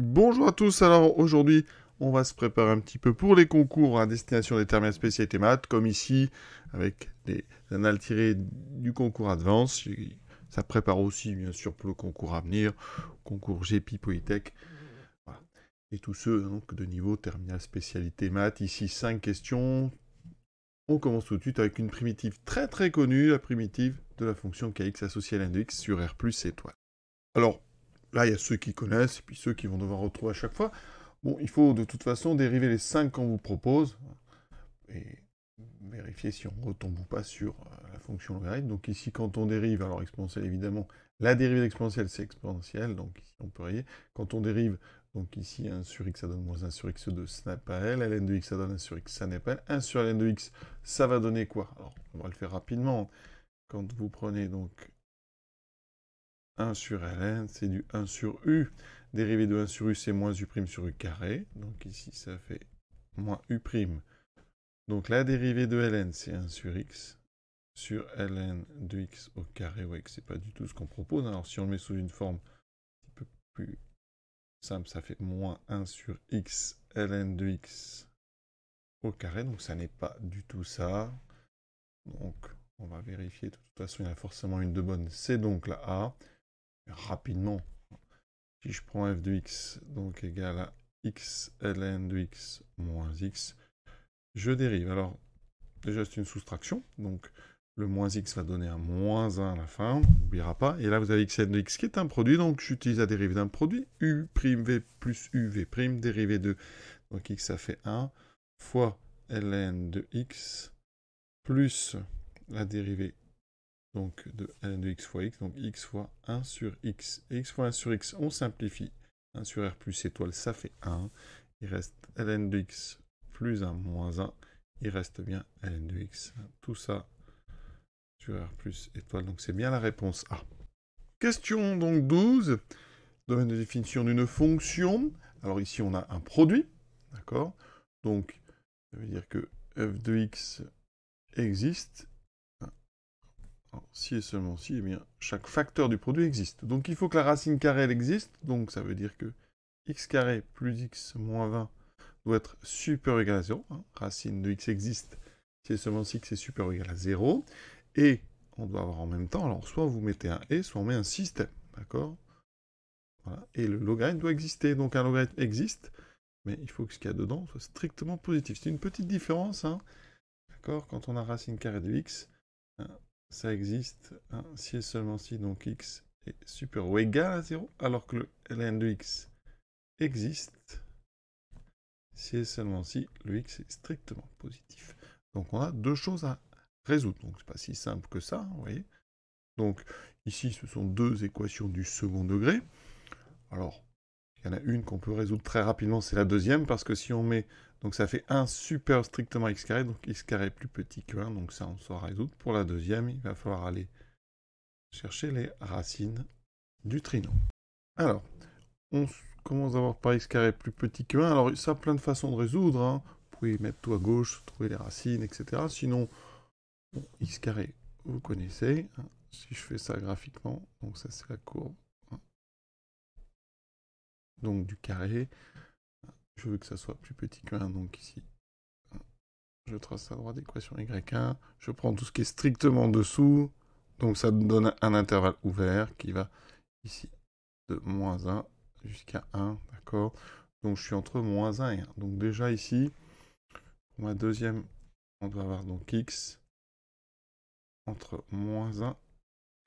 Bonjour à tous, alors aujourd'hui on va se préparer un petit peu pour les concours à destination des terminales spécialité maths, comme ici avec les annales tirées du concours Advance. Ça prépare aussi bien sûr pour le concours à venir, concours GEPI Polytech, voilà. Et tous ceux donc, de niveau terminale spécialité maths. Ici 5 questions. On commence tout de suite avec une primitive très très connue, la primitive de la fonction kx associée à ln de x sur r plus étoile. Alors, là, il y a ceux qui connaissent, et puis ceux qui vont devoir retrouver à chaque fois. Bon, il faut de toute façon dériver les 5 qu'on vous propose, et vérifier si on retombe ou pas sur la fonction logarithme. Donc ici, quand on dérive, alors exponentielle évidemment, la dérivée d'exponentielle, c'est exponentielle, donc ici on peut rayer. Quand on dérive, donc ici 1 sur x, ça donne moins 1 sur x2, ça n'est pas L, ln de x, ça donne 1 sur x, ça n'est pas L. 1 sur ln de x, ça va donner quoi? Alors, on va le faire rapidement. Quand vous prenez donc 1 sur ln, c'est du 1 sur u. Dérivée de 1 sur u, c'est moins u' sur u carré. Donc ici, ça fait moins u'. Donc la dérivée de ln, c'est 1 sur x. Sur ln de x au carré, ouais, c'est pas du tout ce qu'on propose. Alors si on le met sous une forme un peu plus simple, ça fait moins 1 sur x ln de x au carré. Donc ça n'est pas du tout ça. Donc on va vérifier. De toute façon, il y en a forcément une de bonne. C'est donc la A. Rapidement, si je prends f de x, donc égal à x ln de x moins x, je dérive. Alors, déjà, c'est une soustraction, donc le moins x va donner un moins 1 à la fin, on n'oubliera pas. Et là, vous avez x ln de x qui est un produit, donc j'utilise la dérivée d'un produit, u'v plus uv', dérivée de, donc x, ça fait 1, fois ln de x, plus la dérivée donc de ln de x fois x, donc x fois 1 sur x. Et x fois 1 sur x, on simplifie. 1 sur r plus étoile, ça fait 1. Il reste ln de x plus 1 moins 1. Il reste bien ln de x. Tout ça sur r plus étoile. Donc c'est bien la réponse A. Question donc 12. Domaine de définition d'une fonction. Alors ici, on a un produit. D'accord? Donc, ça veut dire que f de x existe. Alors, si et seulement si, eh bien, chaque facteur du produit existe. Donc il faut que la racine carrée, elle existe. Donc ça veut dire que x carré plus x moins 20 doit être supérieur ou égal à 0. Hein. Racine de x existe si et seulement si x est supérieur ou égal à 0. Et on doit avoir en même temps, alors soit vous mettez un et, soit on met un système. D'accord? Voilà. Et le logarithme doit exister. Donc un logarithme existe, mais il faut que ce qu'il y a dedans soit strictement positif. C'est une petite différence. Hein. D'accord? Quand on a racine carrée de x, hein, ça existe, hein, si et seulement si, donc x est supérieur ou égal à 0, alors que le ln de x existe, si et seulement si le x est strictement positif. Donc on a deux choses à résoudre. Donc c'est pas si simple que ça, vous voyez. Donc ici, ce sont deux équations du second degré. Alors, il y en a une qu'on peut résoudre très rapidement, c'est la deuxième, parce que si on met, donc ça fait 1 super strictement x carré, donc x carré est plus petit que 1, donc ça on saura résoudre. Pour la deuxième, il va falloir aller chercher les racines du trinôme. Alors, on commence à voir par x carré plus petit que 1, alors ça a plein de façons de résoudre, hein. Vous pouvez mettre tout à gauche, trouver les racines, etc. Sinon, bon, x carré, vous connaissez, hein. Si je fais ça graphiquement, donc ça c'est la courbe, hein. Donc du carré, je veux que ça soit plus petit que 1, donc ici, je trace à droite l'équation y1, je prends tout ce qui est strictement dessous, donc ça me donne un intervalle ouvert qui va ici de moins 1 jusqu'à 1, d'accord? Donc je suis entre moins 1 et 1. Donc déjà ici, pour ma deuxième, on doit avoir donc x entre moins 1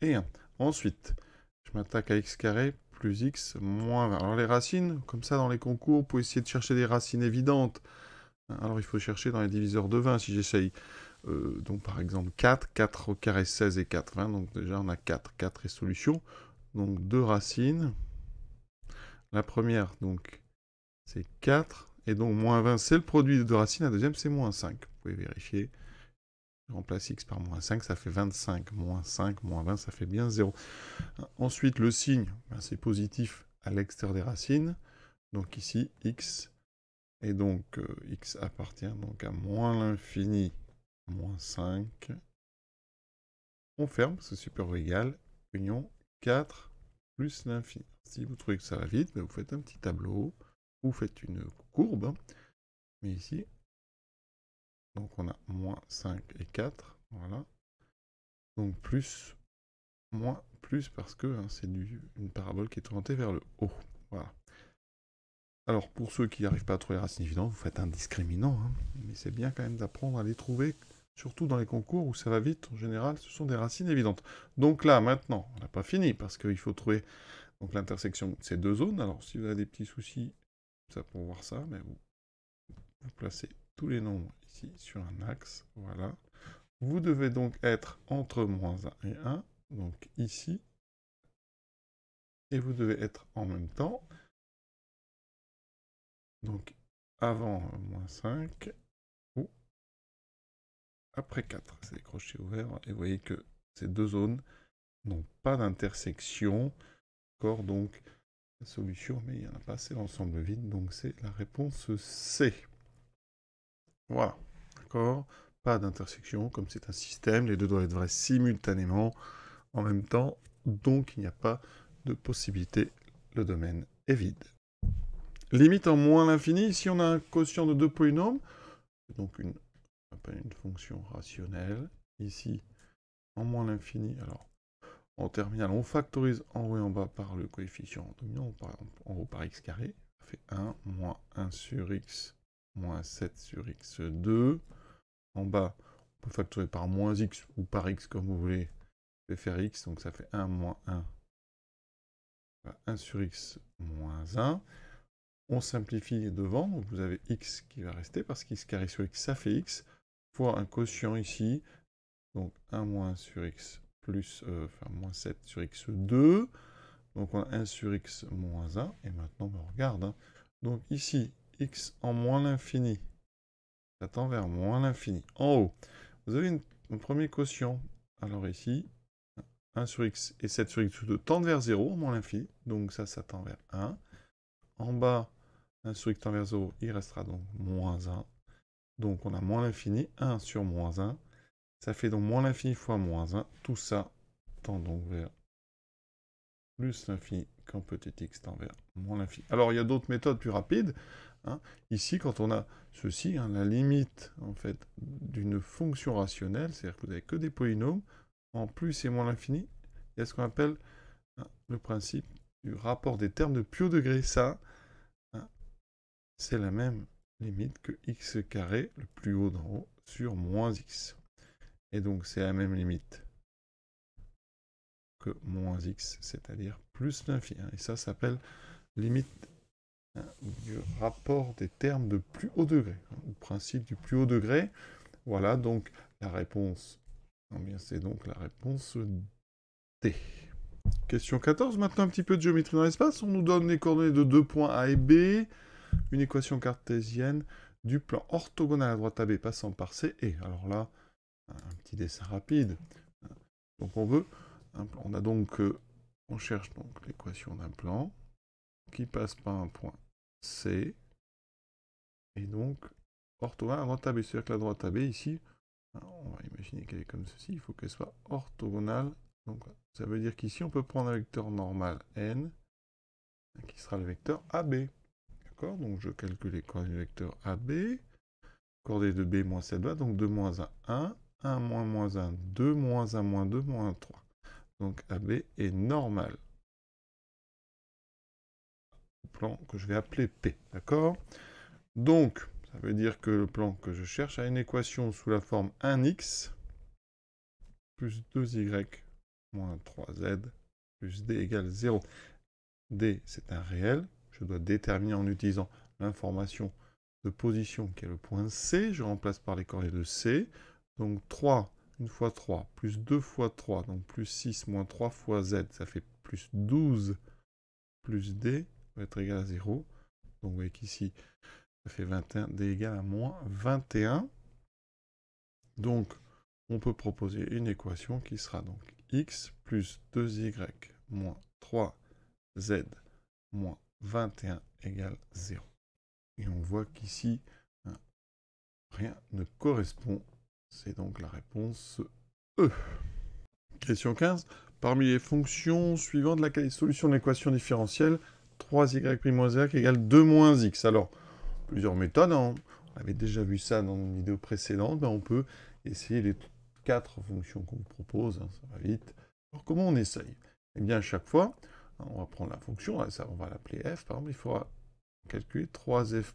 et 1. Ensuite, je m'attaque à x carré plus x moins 20. Alors les racines, comme ça dans les concours, vous pouvez essayer de chercher des racines évidentes. Alors il faut chercher dans les diviseurs de 20 si j'essaye. Donc par exemple 4, 4 au carré 16 et 4, 20. Donc déjà on a 4, 4 est solution. Donc deux racines. La première, donc, c'est 4. Et donc moins 20, c'est le produit de deux racines. La deuxième, c'est moins 5. Vous pouvez vérifier. Je remplace x par moins 5, ça fait 25. Moins 5, moins 20, ça fait bien 0. Ensuite, le signe, ben, c'est positif à l'extérieur des racines. Donc ici, x. Et donc, x appartient donc à moins l'infini, moins 5. On ferme, c'est supérieur ou égal. Union 4 plus l'infini. Si vous trouvez que ça va vite, ben vous faites un petit tableau, vous faites une courbe, hein. Mais ici, donc on a moins 5 et 4, voilà. Donc plus, moins, plus, parce que hein, c'est une parabole qui est orientée vers le haut. Voilà. Alors, pour ceux qui n'arrivent pas à trouver les racines évidentes, vous faites un discriminant, hein. Mais c'est bien quand même d'apprendre à les trouver, surtout dans les concours où ça va vite. En général, ce sont des racines évidentes. Donc là, maintenant, on n'a pas fini, parce qu'il faut trouver l'intersection de ces deux zones. Alors, si vous avez des petits soucis, ça pour voir ça, mais vous placez tous les nombres ici sur un axe, voilà. Vous devez donc être entre moins 1 et 1, donc ici, et vous devez être en même temps, donc avant moins 5, ou après 4. C'est des crochets ouverts, et vous voyez que ces deux zones n'ont pas d'intersection. D'accord, donc la solution, mais il n'y en a pas, c'est l'ensemble vide, donc c'est la réponse C. Voilà, d'accord. Pas d'intersection, comme c'est un système, les deux doivent être vrais simultanément, en même temps, donc il n'y a pas de possibilité, le domaine est vide. Limite en moins l'infini, ici on a un quotient de deux polynômes, donc on appelle une fonction rationnelle, ici en moins l'infini, alors en terminale on factorise en haut et en bas par le coefficient dominant, par exemple en haut par x carré, ça fait 1 moins 1 sur x moins 7 sur x2, en bas on peut factoriser par moins x ou par x comme vous voulez, je vais faire x, donc ça fait 1 moins 1 sur x moins 1. On simplifie devant, donc vous avez x qui va rester, parce qu'x carré sur x, ça fait x, fois un quotient ici, donc 1 moins 1 sur x plus, enfin, moins 7 sur x2, donc on a 1 sur x moins 1, et maintenant, on regarde, hein. Donc ici, x en moins l'infini, ça tend vers moins l'infini. En haut, vous avez un premier quotient, alors ici, 1 sur x et 7 sur x2 tendent vers 0, en moins l'infini, donc ça tend vers 1. En bas, 1 sur x tend vers 0, il restera donc moins 1. Donc on a moins l'infini, 1 sur moins 1. Ça fait donc moins l'infini fois moins 1. Tout ça tend donc vers plus l'infini quand petit x tend vers moins l'infini. Alors il y a d'autres méthodes plus rapides, hein. Ici, quand on a ceci, hein, la limite en fait d'une fonction rationnelle, c'est-à-dire que vous n'avez que des polynômes, en plus et moins l'infini, il y a ce qu'on appelle hein, le principe du rapport des termes de plus haut degré. Ça, hein, c'est la même limite que x carré, le plus haut d'en haut, sur moins x. Et donc c'est la même limite que moins x, c'est-à-dire plus l'infini. Et ça s'appelle limite du rapport des termes de plus haut degré, ou principe du plus haut degré. Voilà, donc la réponse, c'est donc la réponse D. Question 14, maintenant un petit peu de géométrie dans l'espace. On nous donne les coordonnées de deux points A et B, une équation cartésienne du plan orthogonal à droite AB passant par C. Et alors là, un petit dessin rapide. Donc on a donc, on cherche donc l'équation d'un plan qui passe par un point C et donc orthogonal à droite AB. C'est-à-dire que la droite AB ici, on va imaginer qu'elle est comme ceci, il faut qu'elle soit orthogonale. Donc ça veut dire qu'ici on peut prendre un vecteur normal n qui sera le vecteur AB. D'accord, donc je calcule les coordonnées du vecteur AB. Coordonnées de B moins 7 va, donc 2 moins 1, 1. 1 moins 1, 2 moins 1 moins 2 moins 3. Donc AB est normal. Plan que je vais appeler P. D'accord? Donc, ça veut dire que le plan que je cherche a une équation sous la forme 1x plus 2y moins 3z plus d égale 0. D, c'est un réel. Je dois déterminer en utilisant l'information de position qui est le point C. Je remplace par les coordonnées de C. Donc 3, 1 fois 3, plus 2 fois 3, donc plus 6 moins 3 fois z, ça fait plus 12 plus d va être égal à 0. Donc vous voyez qu'ici, ça fait 21, d égale à moins 21. Donc, on peut proposer une équation qui sera donc x plus 2y moins 3z moins 21 égale 0. Et on voit qu'ici, hein, rien ne correspond. C'est donc la réponse E. Question 15. parmi les fonctions suivantes, laquelle est solution de l'équation différentielle 3y' égale 2 moins x. Alors, plusieurs méthodes, hein. On avait déjà vu ça dans une vidéo précédente, on peut essayer les 4 fonctions qu'on vous propose, hein, ça va vite. Alors, comment on essaye? Eh bien, à chaque fois, on va prendre la fonction, là, ça, on va l'appeler f, par exemple, il faudra calculer 3f'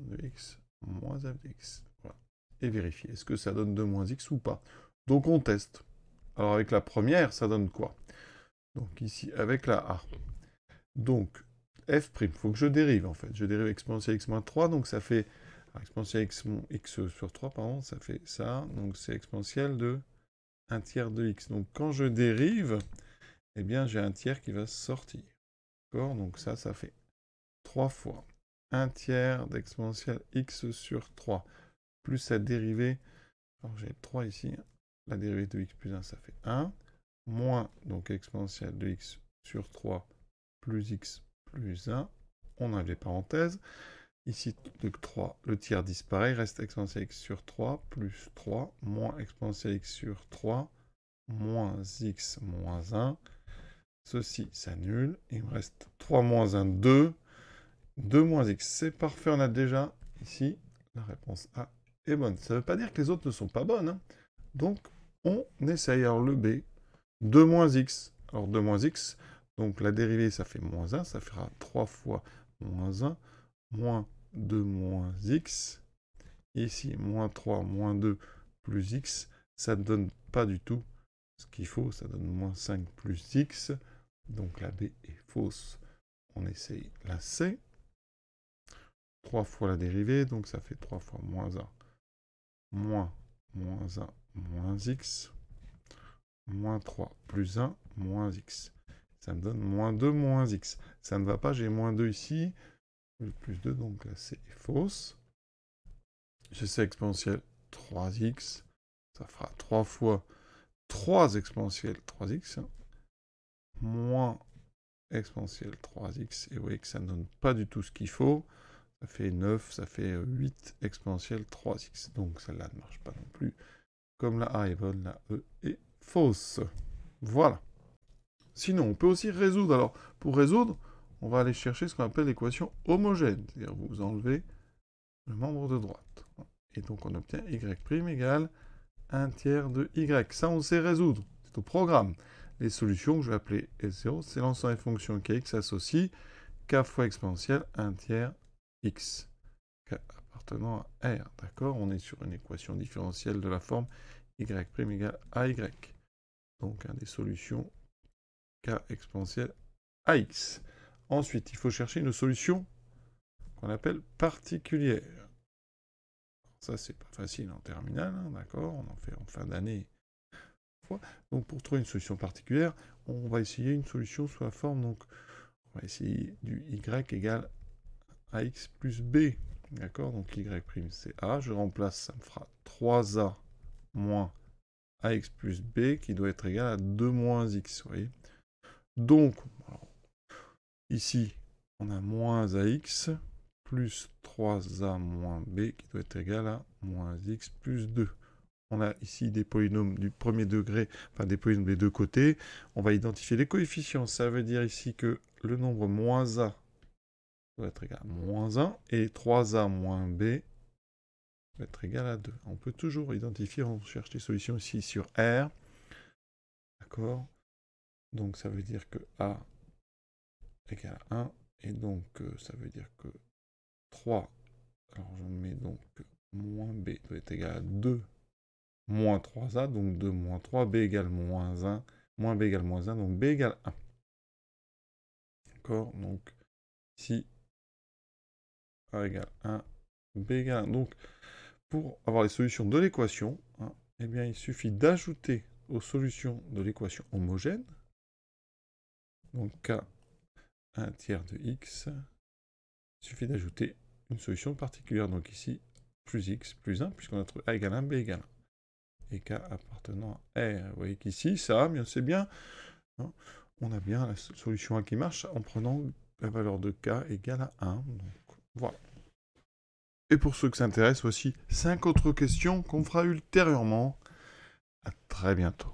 de x moins f de x. Voilà. Et vérifier, est-ce que ça donne 2 moins x ou pas? Donc, on teste. Alors, avec la première, ça donne quoi? Donc, ici, avec la a. Donc, f', il faut que je dérive, en fait. Je dérive exponentielle x moins 3, donc ça fait... exponentielle x sur 3, pardon, ça fait ça. Donc, c'est exponentielle de 1 tiers de x. Donc, quand je dérive, eh bien, j'ai un tiers qui va sortir. D'accord? Donc, ça fait 3 fois 1 tiers d'exponentielle x sur 3, plus sa dérivée, alors j'ai 3 ici, la dérivée de x plus 1, ça fait 1, moins, donc exponentielle de x sur 3, plus x plus 1, on enlève les parenthèses, ici, donc 3, le tiers disparaît, il reste exponentielle x sur 3, plus 3, moins exponentielle x sur 3, moins x moins 1, ceci s'annule, il me reste 3 moins 1, 2, 2 moins x, c'est parfait, on a déjà ici la réponse A est bonne. Ça ne veut pas dire que les autres ne sont pas bonnes, hein. Donc, on essaye. Alors, le B, 2 moins x. Alors, 2 moins x, donc la dérivée, ça fait moins 1, ça fera 3 fois moins 1, moins 2 moins x. Ici, moins 3, moins 2, plus x, ça ne donne pas du tout ce qu'il faut, ça donne moins 5 plus x. Donc, la B est fausse. On essaye la C. 3 fois la dérivée, donc ça fait 3 fois moins 1, moins 1, moins x, moins 3 plus 1, moins x. Ça me donne moins 2, moins x. Ça ne va pas, j'ai moins 2 ici, plus 2, donc là c'est fausse. J'essaie exponentielle 3x, ça fera 3 fois 3 exponentielle 3x, moins exponentielle 3x, et vous voyez que ça ne donne pas du tout ce qu'il faut. Ça fait 9, ça fait 8 exponentielle 3x. Donc celle-là ne marche pas non plus. Comme la A est bonne, la E est fausse. Voilà. Sinon, on peut aussi résoudre. Alors, pour résoudre, on va aller chercher ce qu'on appelle l'équation homogène. C'est-à-dire, vous enlevez le membre de droite. Et donc, on obtient y' égale 1 tiers de y. Ça, on sait résoudre. C'est au programme. Les solutions que je vais appeler S0, c'est l'ensemble des fonctions kx associent k fois exponentielle 1 tiers x appartenant à R. D'accord? On est sur une équation différentielle de la forme y' égale AY. Donc, des solutions k exponentielle AX. Ensuite, il faut chercher une solution qu'on appelle particulière. Ça, c'est pas facile en terminale, hein, d'accord? On en fait en fin d'année. Donc, pour trouver une solution particulière, on va essayer une solution sous la forme, donc, on va essayer du y égale ax plus b. D'accord? Donc y' c'est a. Je remplace, ça me fera 3a moins ax plus b qui doit être égal à 2 moins x. Vous voyez? Donc, alors, ici, on a moins ax plus 3a moins b qui doit être égal à moins x plus 2. On a ici des polynômes du premier degré, enfin des polynômes des deux côtés. On va identifier les coefficients. Ça veut dire ici que le nombre moins a doit être égal à moins 1, et 3a moins b doit être égal à 2. On peut toujours identifier, on cherche des solutions ici sur R. D'accord? Donc ça veut dire que a égale à 1, et donc ça veut dire que 3, alors je mets donc moins b doit être égal à 2 moins 3a, donc 2 moins 3, b égale moins 1, moins b égale moins 1, donc b égale 1. D'accord? Donc ici, a égale 1, b égale 1. Donc, pour avoir les solutions de l'équation, hein, eh bien, il suffit d'ajouter aux solutions de l'équation homogène, donc k 1 tiers de x, il suffit d'ajouter une solution particulière, donc ici, plus x plus 1, puisqu'on a trouvé a égale 1, b égale 1. Et k appartenant à R. Vous voyez qu'ici, ça, bien c'est bien, hein, on a bien la solution A qui marche en prenant la valeur de k égale à 1. Donc, voilà. Et pour ceux que ça intéresse, voici 5 autres questions qu'on fera ultérieurement. À très bientôt.